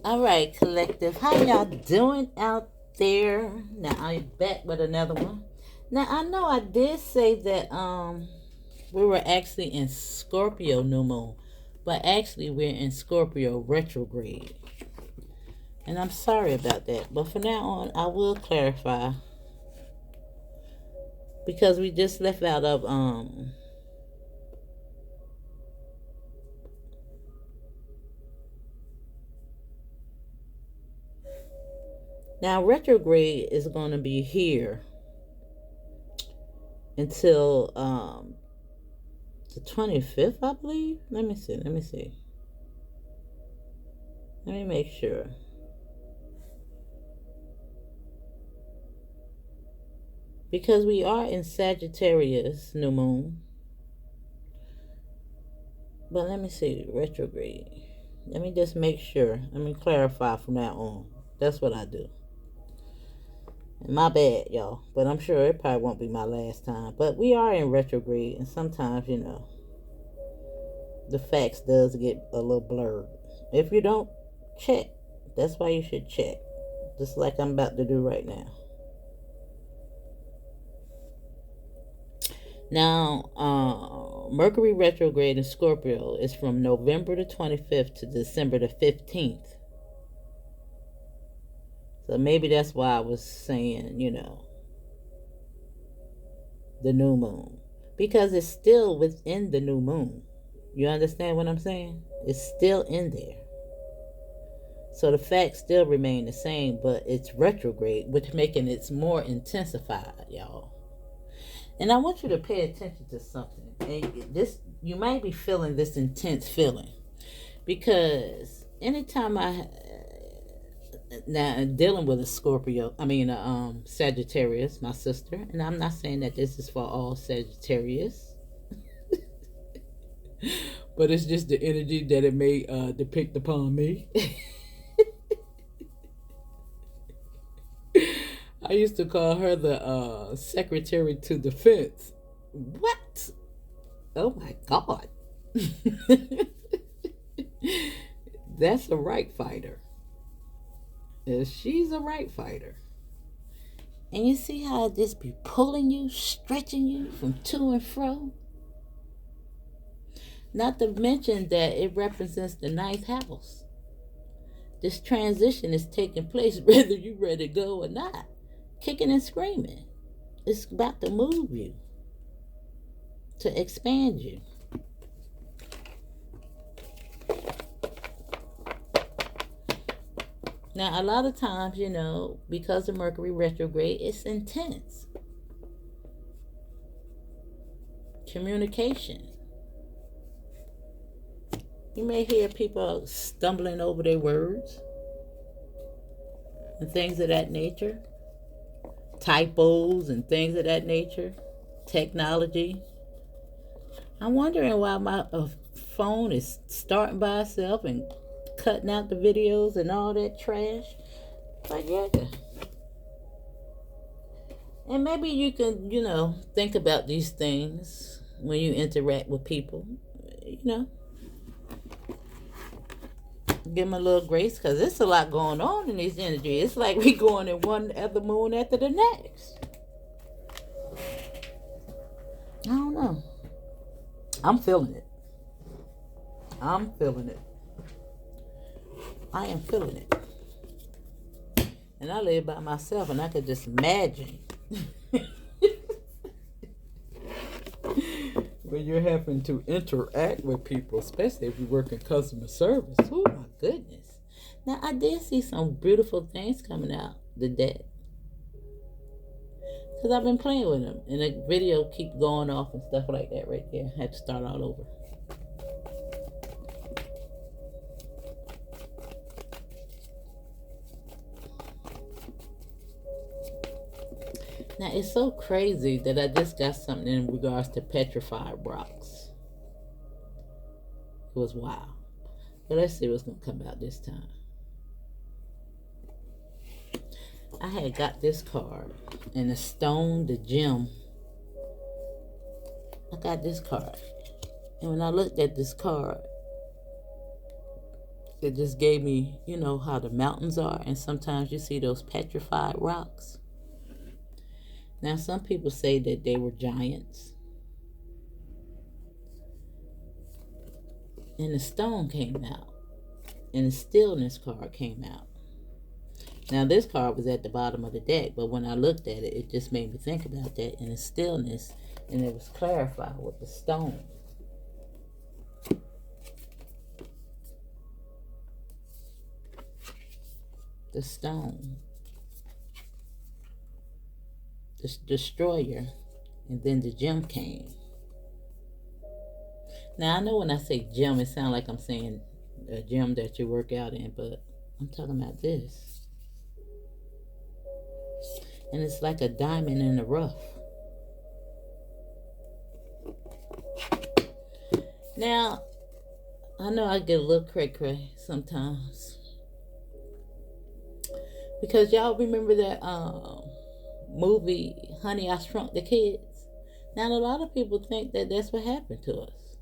All right, collective. How y'all doing out there? Now I'm back with another one. Now I know I did say that we were actually in Scorpio new moon, but actually we're in Scorpio retrograde. And I'm sorry about that. But from now on I will clarify because we just left out of now retrograde is going to be here until the 25th, I believe. Let me see. Let me make sure. Because we are in Sagittarius new moon. But let me see, retrograde. Let me just make sure. Let me clarify from now on. That's what I do. And my bad, y'all. But I'm sure it probably won't be my last time. But we are in retrograde, and sometimes, the facts does get a little blurred. If you don't check, that's why you should check. Just like I'm about to do right now. Now, Mercury retrograde in Scorpio is from November the 25th to December the 15th. So maybe that's why I was saying, the new moon. Because it's still within the new moon. You understand what I'm saying? It's still in there. So the facts still remain the same, but it's retrograde, which making it more intensified, y'all. And I want you to pay attention to something. And this, you might be feeling this intense feeling because anytime now dealing with a Scorpio, Sagittarius, my sister, and I'm not saying that this is for all Sagittarius, but it's just the energy that it may depict upon me. I used to call her the secretary to defense. What? Oh my God. That's a right fighter. She's a right fighter. And you see how this be pulling you, stretching you from to and fro? Not to mention that it represents the ninth house. This transition is taking place whether you ready to go or not. Kicking and screaming. It's about to move you, to expand you. Now, a lot of times, because of Mercury retrograde, it's intense. Communication. You may hear people stumbling over their words and things of that nature. Typos and things of that nature. Technology. I'm wondering why my phone is starting by itself and cutting out the videos and all that trash. But yeah. And maybe you can, think about these things when you interact with people. Give them a little grace because there's a lot going on in this energy. It's like we going in one other moon after the next. I don't know. I'm feeling it. I'm feeling it. I am feeling it. And I live by myself and I could just imagine when you're having to interact with people, especially if you work in customer service. Oh my goodness. Now I did see some beautiful things coming out today. Because I've been playing with them. And the video keep going off and stuff like that right there. I had to start all over. Now, it's so crazy that I just got something in regards to petrified rocks. It was wild. But let's see what's going to come out this time. I had got this card. And the stone, the gem. I got this card. And when I looked at this card, It just gave me, how the mountains are, and sometimes you see those petrified rocks. Now, some people say that they were giants, and the stone came out, and the stillness card came out. Now, this card was at the bottom of the deck, but when I looked at it, it just made me think about that and the stillness, and it was clarified with the stone. The stone. The destroyer. And then the gem came. Now, I know when I say gem, it sounds like I'm saying a gym that you work out in, but I'm talking about this. And it's like a diamond in the rough. Now, I know I get a little cray-cray sometimes. Because y'all remember that movie, Honey, I Shrunk the Kids? Now, a lot of people think that that's what happened to us.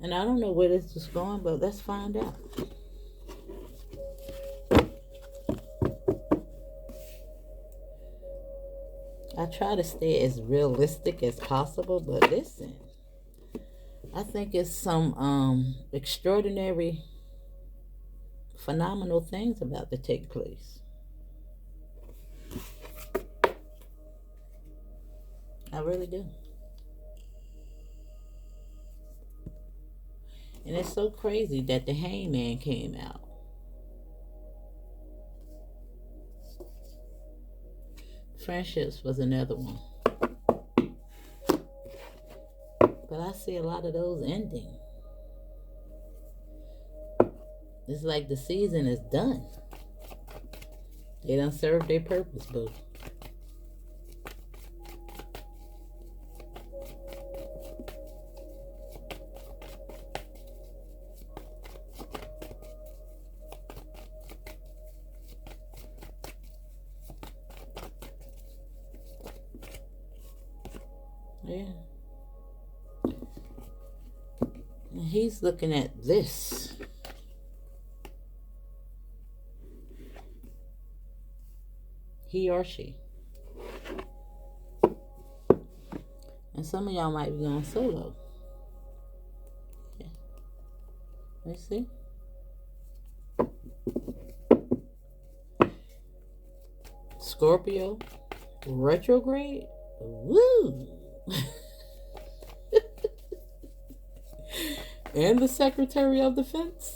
And I don't know where this is going, but let's find out. I try to stay as realistic as possible, but listen, I think it's some extraordinary, phenomenal things about to take place. I really do. And it's so crazy that the Hangman came out. Friendships was another one. But I see a lot of those ending. It's like the season is done. They done served their purpose, boo. Yeah. And he's looking at this. He or she. And some of y'all might be going solo. Yeah. Let's see. Scorpio. Retrograde. Woo! And the Secretary of Defense.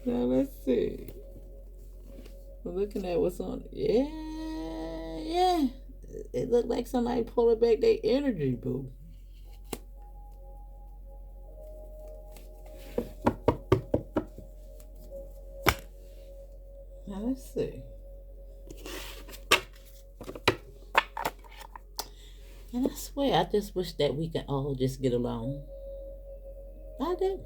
Now let's see. We're looking at what's on. Yeah. It looked like somebody pulling back their energy, boo. Now let's see. And I swear, I just wish that we could all just get along. I do.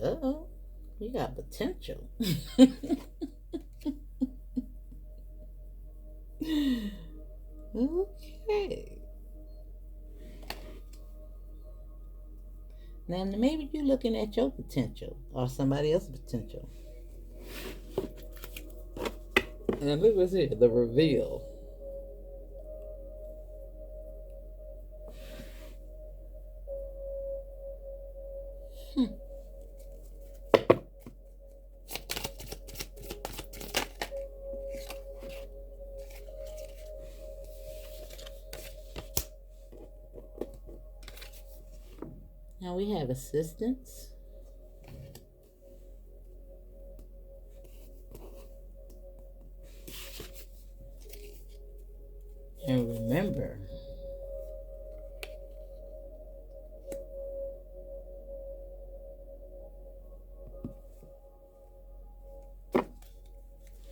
Uh-oh. We got potential. Okay. Now, maybe you're looking at your potential or somebody else's potential. And look what's here, the reveal. Now we have assistance. And remember,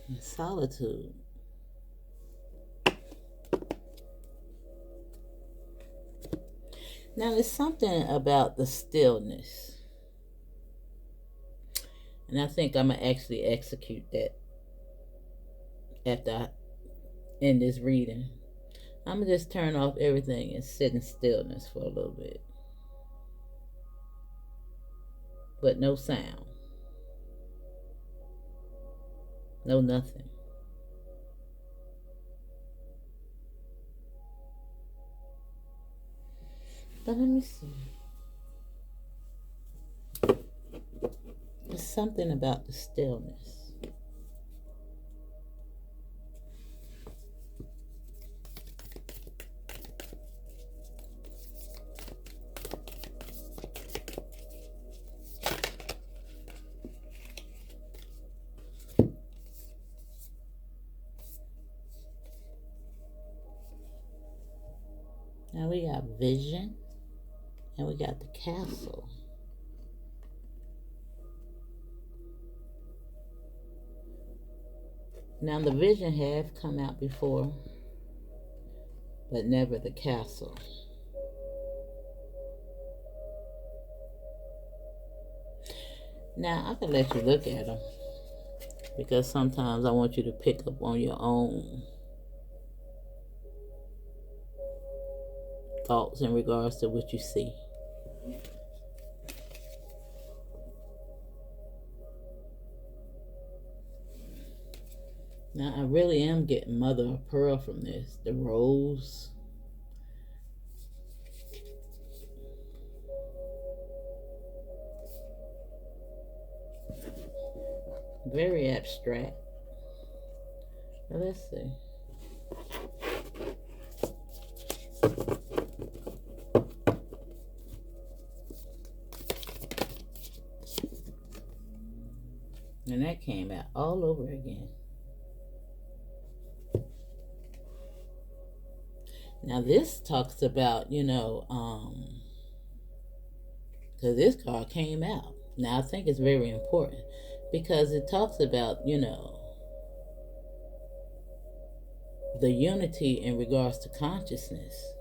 And solitude. Now, there's something about the stillness. And I think I'm going to actually execute that after I end this reading. I'm going to just turn off everything and sit in stillness for a little bit. But no sound. No nothing. But let me see. There's something about the stillness. Now we got vision and we got the castle. Now the vision have come out before, but never the castle. Now I can let you look at them because sometimes I want you to pick up on your own thoughts in regards to what you see. Now I really am getting mother of pearl from this. The rose. Very abstract. But let's see. And that came out all over again. Now this talks about, because this card came out. Now I think it's very important because it talks about, the unity in regards to consciousness.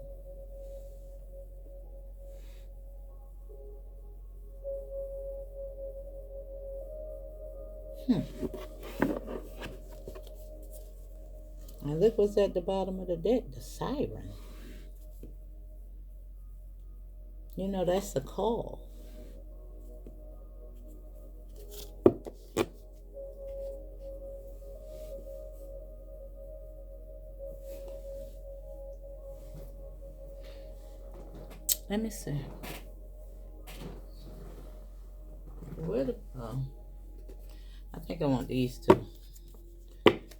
Now look what's at the bottom of the deck, the siren. That's the call. Let me see. I think I want these two.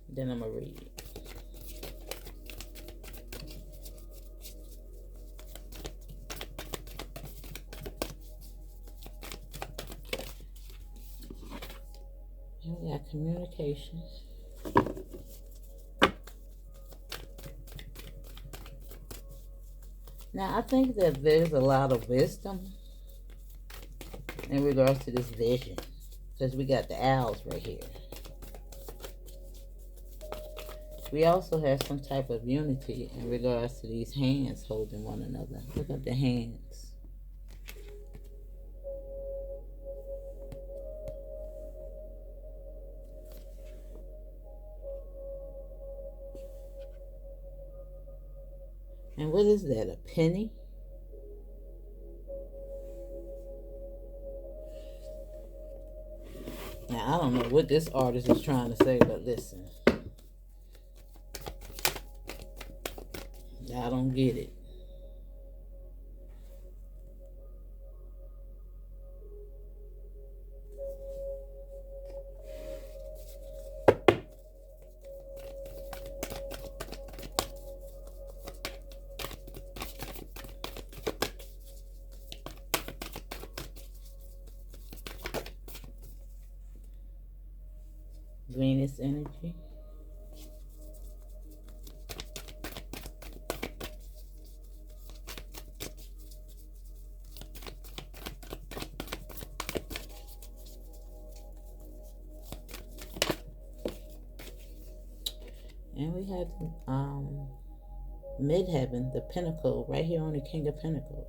Then I'm going to read. Here we got communications. Now, I think that there's a lot of wisdom in regards to this vision. Because we got the owls right here. We also have some type of unity in regards to these hands holding one another. Look at the hands. And what is that, a penny? Now, I don't know what this artist is trying to say, but listen. I don't get it. Venus energy. And we had midheaven, the pinnacle, right here on the King of Pentacles.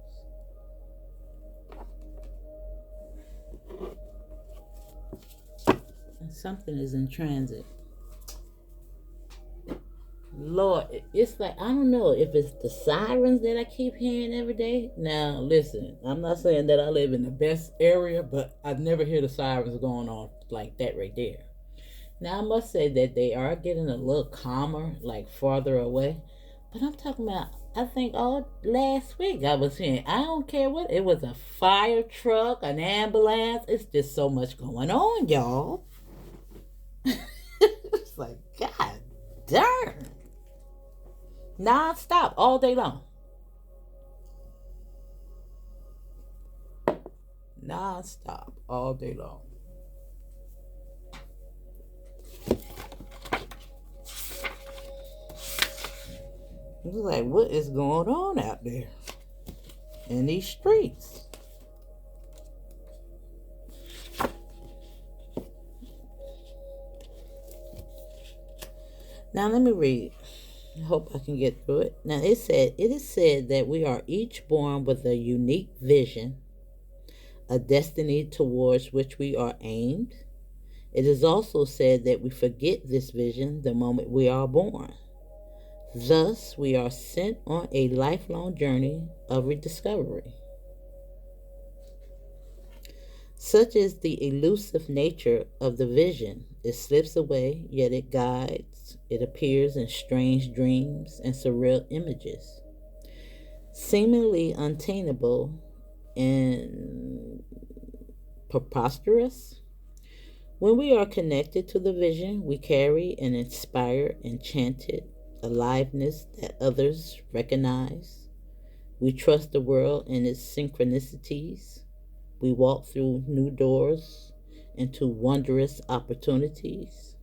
And something is in transit. Lord, it's like, I don't know if it's the sirens that I keep hearing every day. Now, listen, I'm not saying that I live in the best area, but I never hear the sirens going on like that right there. Now, I must say that they are getting a little calmer, like farther away. But I'm talking about, I think all last week I was hearing, I don't care what, it was a fire truck, an ambulance. It's just so much going on, y'all. It's like, God darn. Non-stop, all day long. Non-stop, all day long. It's like, what is going on out there in these streets? Now let me read. I hope I can get through it. Now it is said that we are each born with a unique vision, a destiny towards which we are aimed. It is also said that we forget this vision the moment we are born. Thus, we are sent on a lifelong journey of rediscovery. Such is the elusive nature of the vision. It slips away, yet it guides. It appears in strange dreams and surreal images, seemingly unattainable and preposterous. When we are connected to the vision, we carry an inspired, enchanted aliveness that others recognize. We trust the world and its synchronicities. We walk through new doors into wondrous opportunities.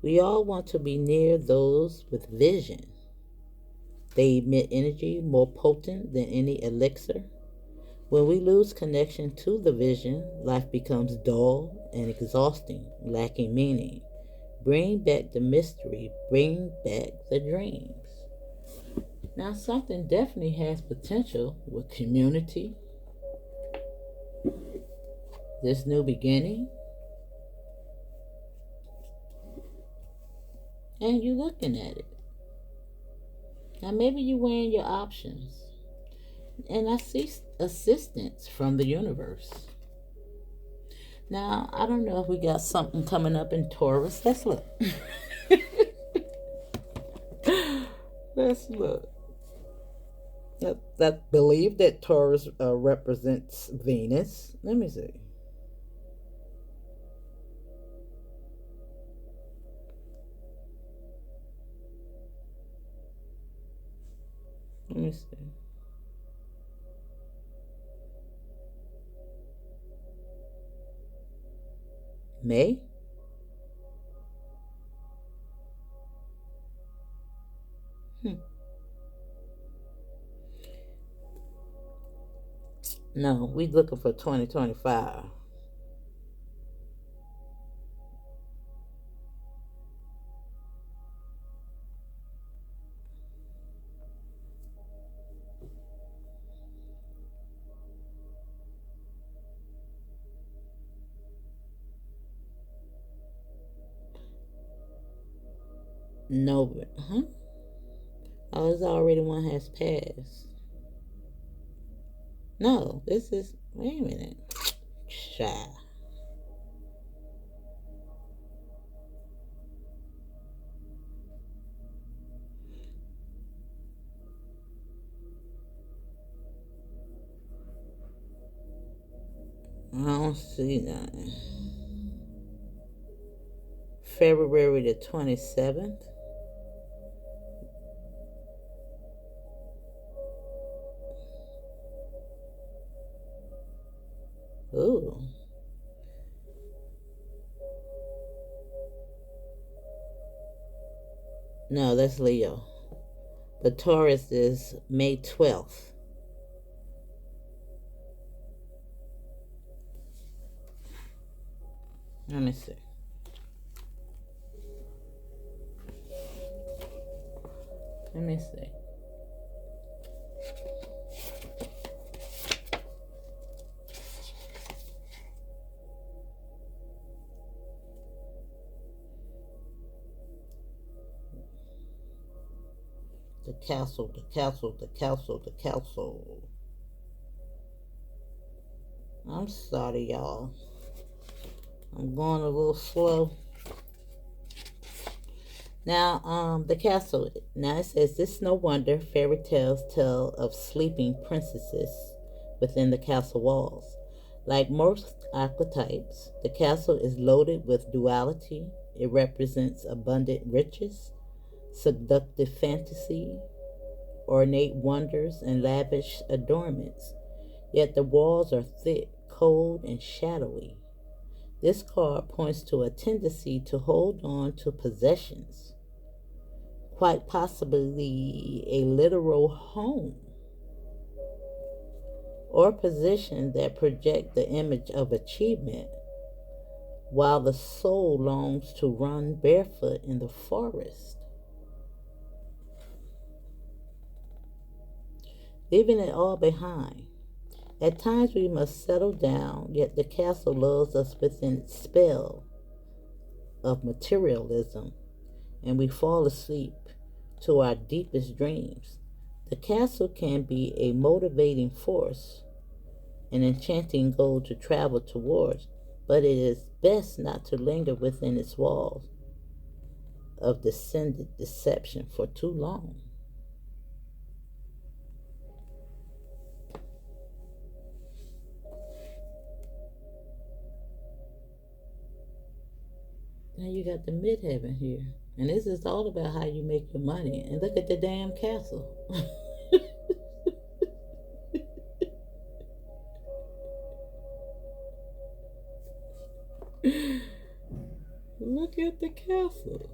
We all want to be near those with vision. They emit energy more potent than any elixir. When we lose connection to the vision, life becomes dull and exhausting, lacking meaning. Bring back the mystery, bring back the dreams. Now, something definitely has potential with community, this new beginning, and you looking at it. Now, maybe you weighing your options, and I see assistance from the universe. Now, I don't know if we got something coming up in Taurus. Let's look. Let's look. I believe that Taurus represents Venus. Let me see. Let me see. May? No, we looking for 2025. No, huh? Oh, it's already one has passed. No, this is. Wait a minute. Shy. I don't see nothing. February the 27th. Ooh. No, that's Leo. But Taurus is May 12th. Let me see. Let me see. The castle, the castle, the castle, the castle. I'm sorry, y'all. I'm going a little slow. Now, the castle. Now it says, "This no wonder fairy tales tell of sleeping princesses within the castle walls. Like most archetypes, the castle is loaded with duality. It represents abundant riches, seductive fantasy, ornate wonders, and lavish adornments. Yet the walls are thick, cold, and shadowy. This card points to a tendency to hold on to possessions, quite possibly a literal home or position that project the image of achievement, while the soul longs to run barefoot in the forest, leaving it all behind. At times we must settle down, yet the castle lulls us within its spell of materialism, and we fall asleep to our deepest dreams. The castle can be a motivating force, an enchanting goal to travel towards, but it is best not to linger within its walls of descended deception for too long. Now you got the midheaven here. And this is all about how you make your money. And look at the damn castle. Look at the castle.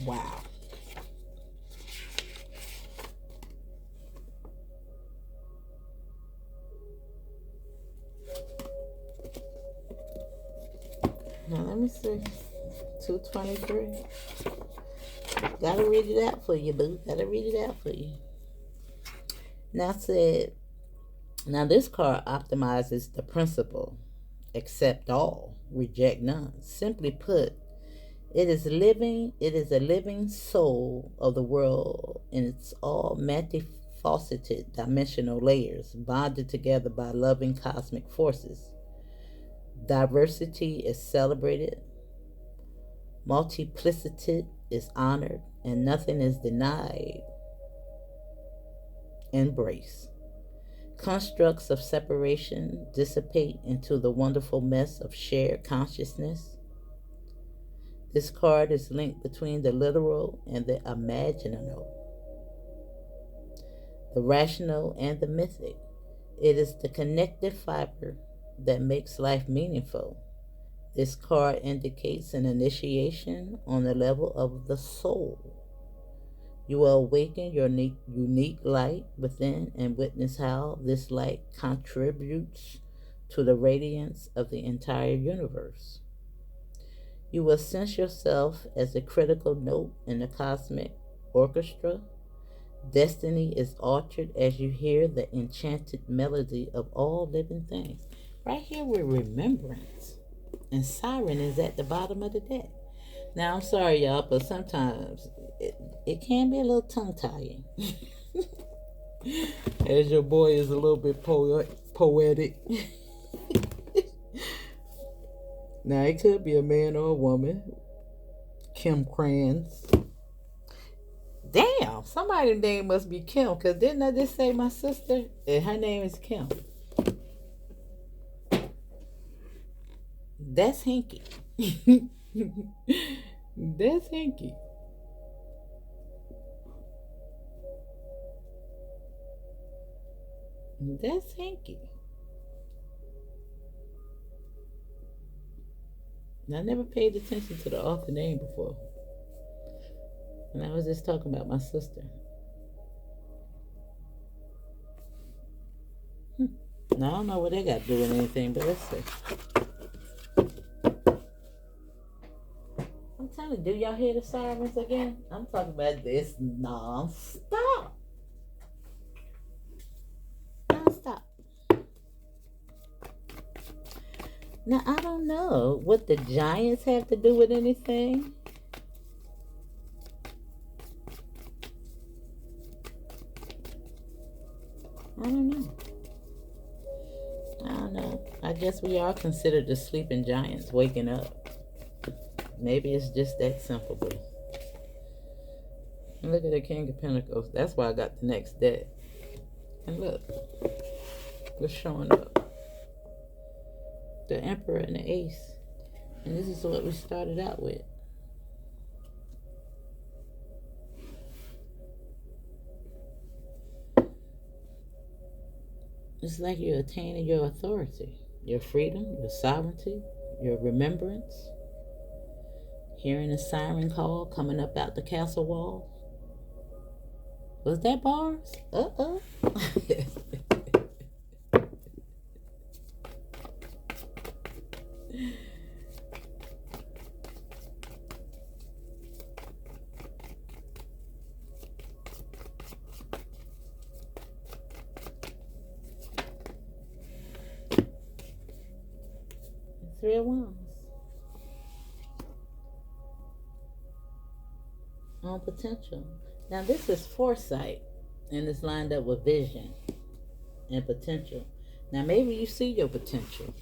Wow. Now let me see. 223. Gotta read it out for you, boo. Gotta read it out for you. Now said, now this card optimizes the principle: accept all, reject none. Simply put, it is a living soul of the world in its all multifaceted dimensional layers, bonded together by loving cosmic forces. Diversity is celebrated, multiplicity is honored, and nothing is denied. Embrace. Constructs of separation dissipate into the wonderful mess of shared consciousness. This card is linked between the literal and the imaginal, the rational and the mythic. It is the connective fiber that makes life meaningful. This card indicates an initiation on the level of the soul. You will awaken your unique light within and witness how this light contributes to the radiance of the entire universe. You will sense yourself as a critical note in the cosmic orchestra. Destiny is altered as you hear the enchanted melody of all living things. Right here with remembrance. And Siren is at the bottom of the deck. Now, I'm sorry, y'all, but sometimes it can be a little tongue-tying. As your boy is a little bit poetic. Now, it could be a man or a woman. Kim Kranz. Damn, somebody's name must be Kim, because didn't I just say my sister? And her name is Kim. That's Hinky. That's Hinky. That's Hinky. I never paid attention to the author name before. And I was just talking about my sister. Now, I don't know what they got to do with anything, but let's see. I'm telling you, do y'all hear the sirens again? I'm talking about this non-stop. Non-stop. Now, I don't know what the giants have to do with anything. I don't know. I don't know. I guess we are considered the sleeping giants waking up. Maybe it's just that simple, but look at the King of Pentacles. That's why I got the next deck. And look, what's showing up? The Emperor and the Ace. And this is what we started out with. It's like you're attaining your authority, your freedom, your sovereignty, your remembrance. Hearing a siren call coming up out the castle wall. Was that bars? Uh-oh. 3 of Wands. On potential. Now this is foresight, and it's lined up with vision and potential. Now maybe you see your potential.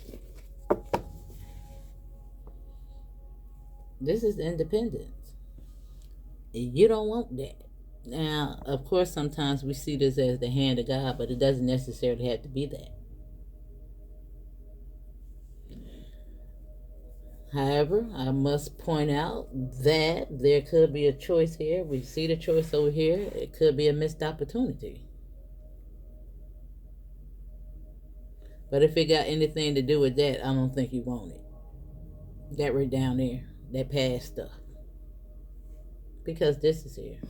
This is independence. You don't want that. Now, of course, sometimes we see this as the hand of God, but it doesn't necessarily have to be that. However, I must point out that there could be a choice here. We see the choice over here. It could be a missed opportunity. But if it got anything to do with that, I don't think you want it. That right down there, that past stuff. Because this is here.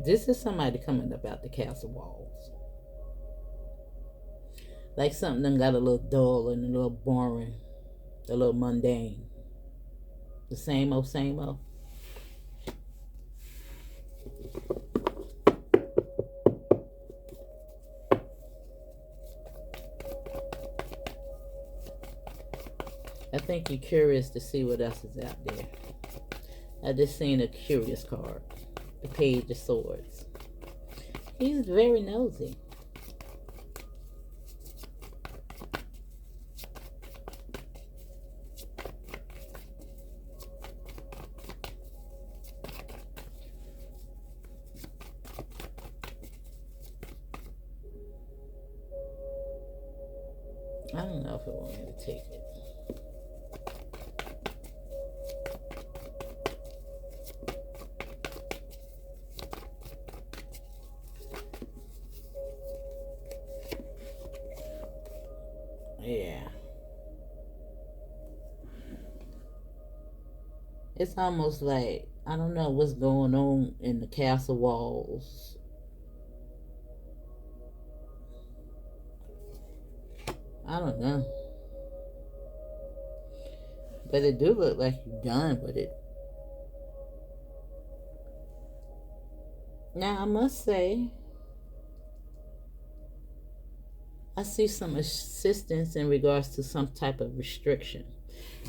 This is somebody coming up out the castle walls. Like something that got a little dull and a little boring, a little mundane. The same old, same old. I think you're curious to see what else is out there. I just seen a curious card. The Page of Swords. He's very nosy. I don't know if it want me to take it. Yeah. It's almost like, I don't know what's going on in the castle walls. I don't know. But it do look like you're done with it. Now, I must say, I see some assistance in regards to some type of restriction.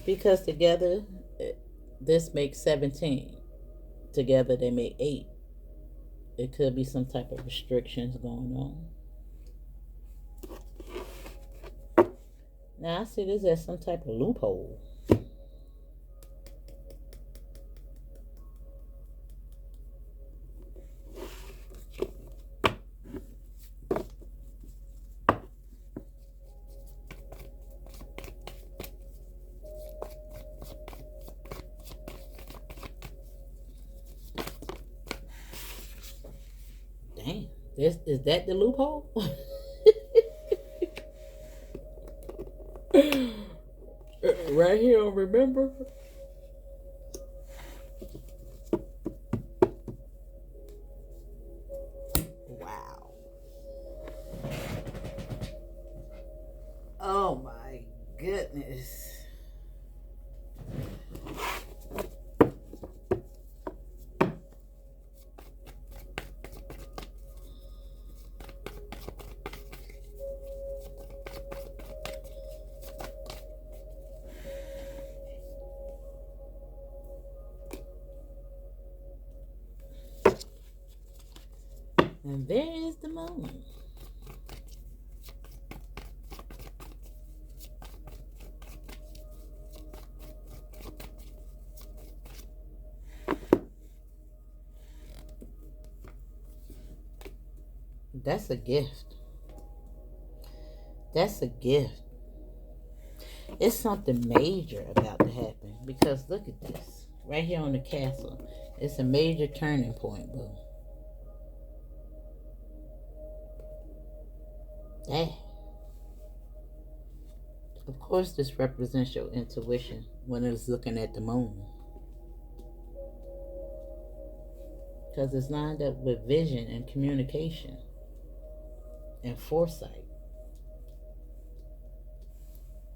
Because together, this makes 17. Together, they make 8. It could be some type of restrictions going on. Now, I see this as some type of loophole. Is that the loophole? Right here on remember. Wow. Oh my goodness. And there is the moon. That's a gift. That's a gift. It's something major about to happen. Because look at this. Right here on the castle. It's a major turning point, boo. That. Of course, this represents your intuition when it's looking at the moon. Because it's lined up with vision and communication and foresight,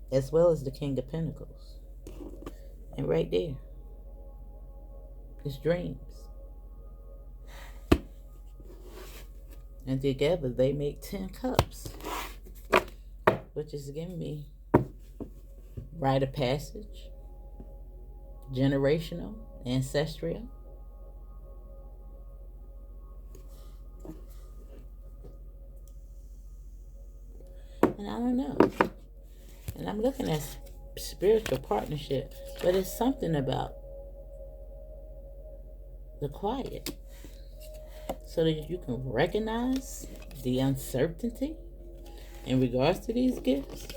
as well as the King of Pentacles. And right there, it's dreams. And together they make 10 cups, which is giving me rite of passage, generational, ancestral. And I don't know. And I'm looking at spiritual partnership, but it's something about the quiet, so that you can recognize the uncertainty in regards to these gifts.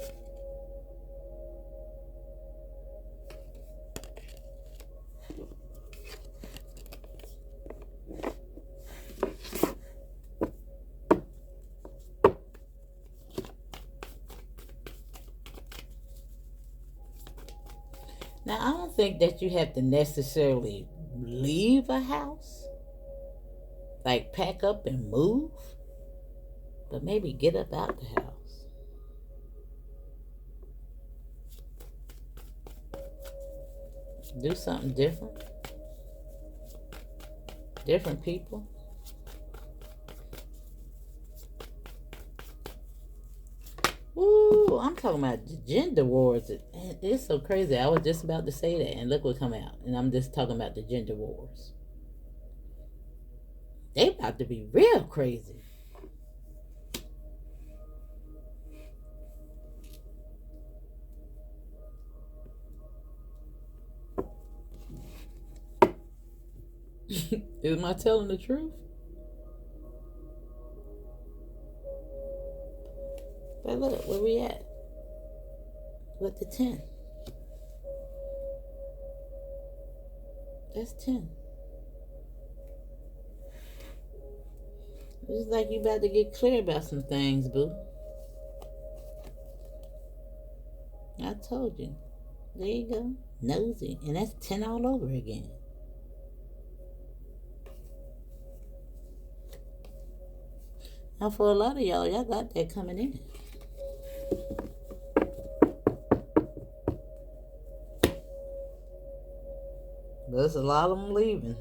Now, I don't think that you have to necessarily leave a house, like pack up and move, but maybe get up out the house. Do something different. Different people. Ooh, I'm talking about the gender wars. It's so crazy. I was just about to say that, and look what come out. And I'm just talking about the gender wars. They about to be real crazy. Am I telling the truth? But look, where we at? With the 10. That's 10. It's like you about to get clear about some things, boo. I told you. There you go. Nosy. And that's 10 all over again. Now, for a lot of y'all got that coming in. But there's a lot of them leaving.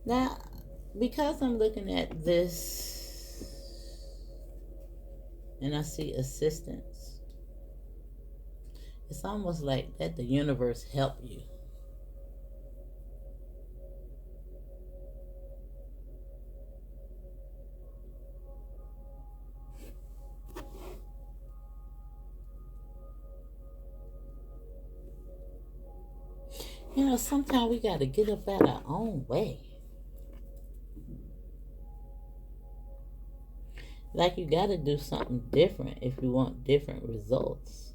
Now, because I'm looking at this and I see assistance, it's almost like let the universe help you. You know, sometimes we got to get up out our own way. Like you got to do something different if you want different results.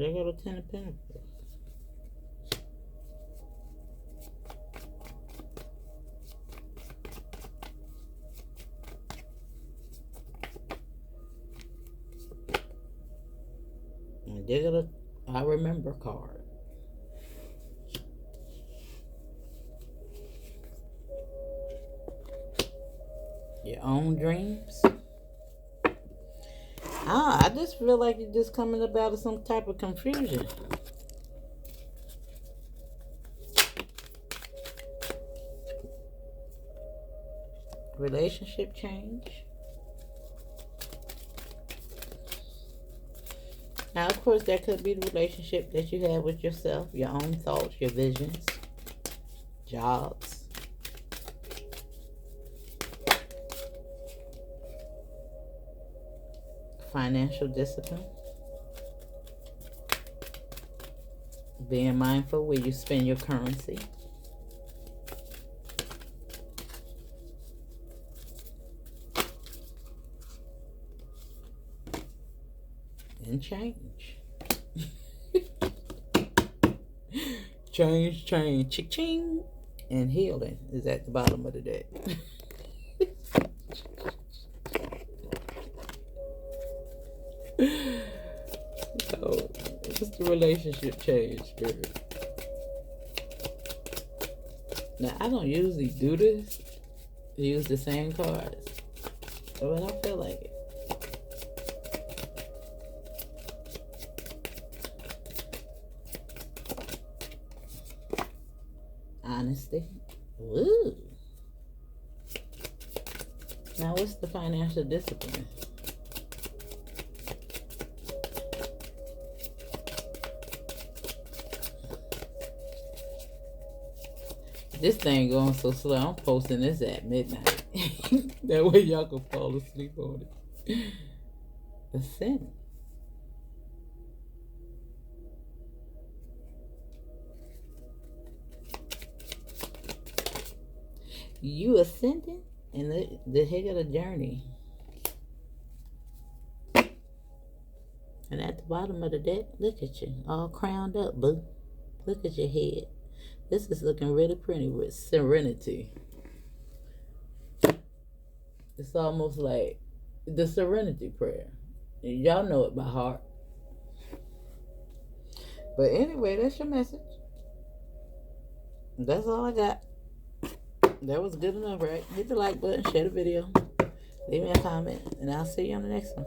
There go the Ten of Pentacles. And there go the I Remember card. Your own dreams. I just feel like you're just coming about some type of confusion. Relationship change. Now, of course, that could be the relationship that you have with yourself, your own thoughts, your visions, jobs. Financial discipline. Being mindful where you spend your currency. And change. Change, ching, and healing is at the bottom of the deck. So, it's the relationship change, Spirit. Now, I don't usually do this. Use the same cards. But I feel like it. Honesty. Woo. Now, what's the financial discipline? This thing going so slow, I'm posting this at midnight. That way y'all can fall asleep on it. The sin. You ascending, and the heck of the journey. And at the bottom of the deck, look at you, all crowned up, boo. Look at your head. This is looking really pretty with serenity. It's almost like the serenity prayer. Y'all know it by heart. But anyway, that's your message. That's all I got. That was good enough, right? Hit the like button, share the video, leave me a comment, and I'll see you on the next one.